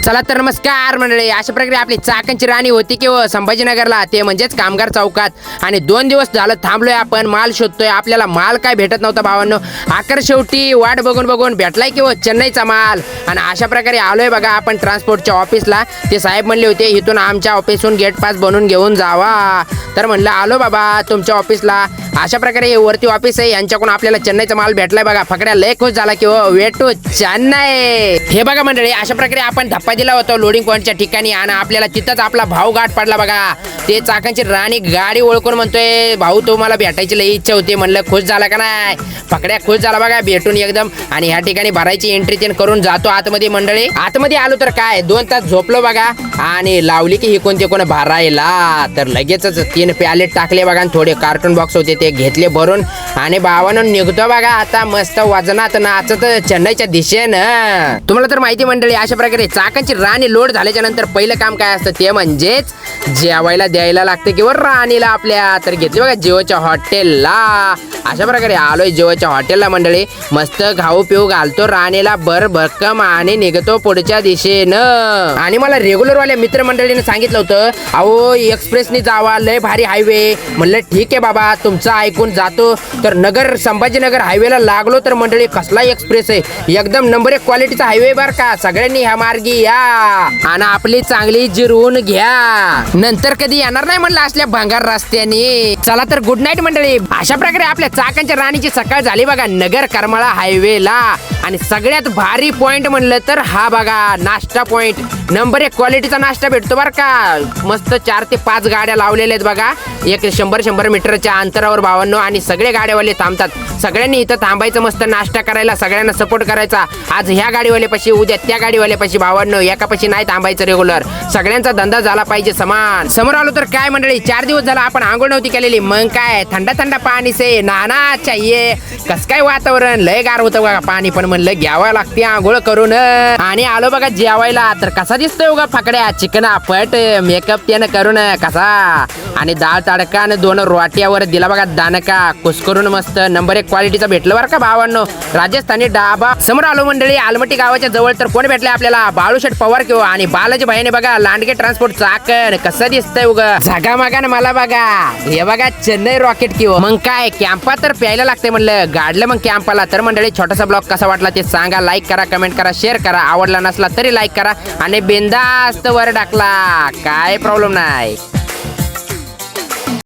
चला तर नमस्कार मंडळी, अशा प्रकारे आपली चाकणची राणी होती की संभाजीनगरला, ते म्हणजेच कामगार चौकात. आणि 2 दिवस झालं थांबलोय आपण, माल शोधतोय. आपल्याला माल काय भेटत नव्हता भावांनो. आकर शेवटी वाट बघून बघून भेटलाय की चेन्नईचा माल. आणि अशा प्रकारे आलोय बघा आपण ट्रान्सपोर्टच्या ऑफिसला. ते साहेब म्हणले होते इथून आमच्या ऑफिसहून गेट पास बनवून घेऊन जावा. तर म्हणलं आलो बाबा तुमच्या ऑफिसला. अशा प्रकारे वरती ऑफिस आहे, यांच्याकडून आपल्याला चेन्नईचा माल भेटलाय बघा. फकड्या लय खुश झाला की वे टू चेन्नई. हे बघा मंडळी, अशा प्रकारे आपण धप्पा दिला होता लोडिंग पॉईंटच्या ठिकाणी आणि आपल्याला तिथंच आपला भाऊ गाठ पडला बघा. ते चाकणची राणी गाडी ओळखून म्हणतोय भाऊ तुम्हाला भेटायची लई इच्छा होती. म्हणलं खुश झाला का नाही? फकड्या खुश झाला बघा भेटून एकदम. आणि ह्या ठिकाणी भरायची एंट्री तेन करून जातो आतमध्ये मंडळी. आतमध्ये आलो तर काय 2 तास झोपलो बघा आणि लावली की ही कोणते कोण भरायला. तर लगेचच 3 प्यालेट टाकले बघा आणि थोडे कार्टून बॉक्स होते ते घेतले भरून आणि भावानं निघतो बघा आता मस्त वजनात नाचत चेन्नईच्या दिशेनं. तुम्हाला तर माहिती मंडळी, अशा प्रकारे चाकणची राणी लोड झाल्याच्या नंतर पहिलं काम काय असतं ते म्हणजेच जेवायला द्यायला लागते किंवा राणीला आपल्या. तर घेतली बघा जिओच्या हॉटेलला. अशा प्रकारे आलोय जिओच्या हॉटेलला मंडळी. मस्त खाऊ पिऊ घालतो राणीला भर भक्कम आणि निघतो पुढच्या दिशेनं. आणि मला रेग्युलर वाल्या मित्रमंडळीने सांगितलं होतं अहो एक्सप्रेसने जावा लय भारी हायवे. म्हणलं ठीक आहे बाबा तुमचं ऐकून जातो. तर नगर संभाजीनगर हायवेला लागलो तर मंडळी कसला एक्सप्रेस आहे, एकदम नंबर 1 क्वालिटीचा हायवे बर का. सगळ्यांनी ह्या मार्गी या आणि आपली चांगली जिरवून घ्या. नंतर कधी येणार नाही म्हणलं असल्या भंगार रस्त्याने. चला तर गुड नाईट मंडळी. अशा प्रकारे आपल्या चाकणच्या राणीची सकाळ झाली बघा नगर करमाळा हायवेला. आणि सगळ्यात भारी पॉइंट म्हणलं तर हा बघा नाश्ता पॉइंट. नंबर 1 क्वालिटीचा नाश्ता भेटतो बर का. मस्त 4 ते 5 गाड्या लावलेल्या आहेत बघा, एक 100 मीटरच्या अंतरावर भावांनो. आणि सगळे गाड्यावाले थांबतात. सगळ्यांनी इथं थांबायचं, मस्त नाश्ता करायला, सगळ्यांना सपोर्ट करायचा. आज ह्या गाडीवाल्यापाशी उद्या त्या गाडीवाल्यापाशी भावांनो. एकापाशी नाही थांबायचं रेग्युलर. सगळ्यांचा धंदा झाला पाहिजे समान. समोर आलो तर काय मंडळी 4 दिवस झाला आपण आंघोळ नव्हती केलेली. मग काय थंडा थंडा पाणी से नाना चाहिए. कस काय वातावरण लय गार होतं बघा पाणी, पण म्हणलं घ्यावं लागते आंघोळ करून. आणि आलो बघा जेवायला. तर कसा दिसतोय बघा फकड्या चिकना पट मेकअप त्यानं करून कसा. आणि डाळ तडका आणि 2 रोट्यावर दिला बघा दानका कुस्करून मस्त नंबर 1 क्वालिटीचा भेटलं बरं का भावांनो. राजस्थानी डाबा. समोर आलो मंडळी आलमटी गावाच्या जवळ. तर कोण भेटले आपल्याला बाळूशेठ पवार किंवा आणि बालाजी भाईने बघा लांडगे ट्रान्सपोर्ट चाकण. कसं दिसतंय उगा झगा मागा मला बघा. हे बघा चेन्नई रॉकेट किंवा मग काय कॅम्पा तर प्यायला लागते म्हणलं. गाडलं मग कॅम्पाला. तर मंडळी छोटासा ब्लॉग कसा वाटला ते सांगा. लाईक करा, कमेंट करा, शेअर करा. आवडला नसला तरी लाईक करा आणि बिंदास्त वर टाकला काय प्रॉब्लेम नाही.